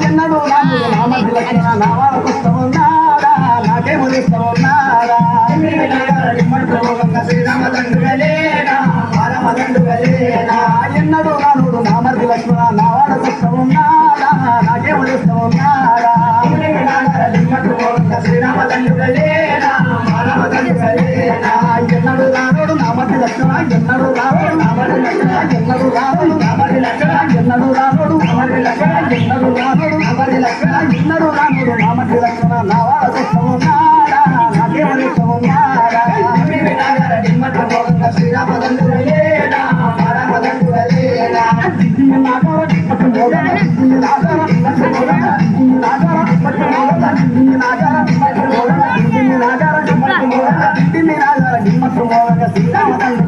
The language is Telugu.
ఎన్నడూ నామకున్నాడా నాకే ముదిస్తున్నాడా ఎన్నడూ రానుడు నామర్ది లక్ష్మణ నావాడ కష్టమున్నాడా నాకే ముదిస్తున్నాడా ఎన్నడూ రానుడు నామర్ది లక్ష్మణ ఎన్నడూ రానుడు నామర్ది లక్ష్మణ ఎన్నడూ రానుడు నామర్ది లక్ష్మణ ఎన్నడూ రానుడు నామర్ది లక్ష్మణ ఎన్నడూ రానుడు నామర్ది లక్ష్మణ ఎన్నడూ రానుడు నామర్ది లక్ష్మణ నావాడ కష్టమున్నాడా నాకే ముదిస్తున్నాడా సీతామ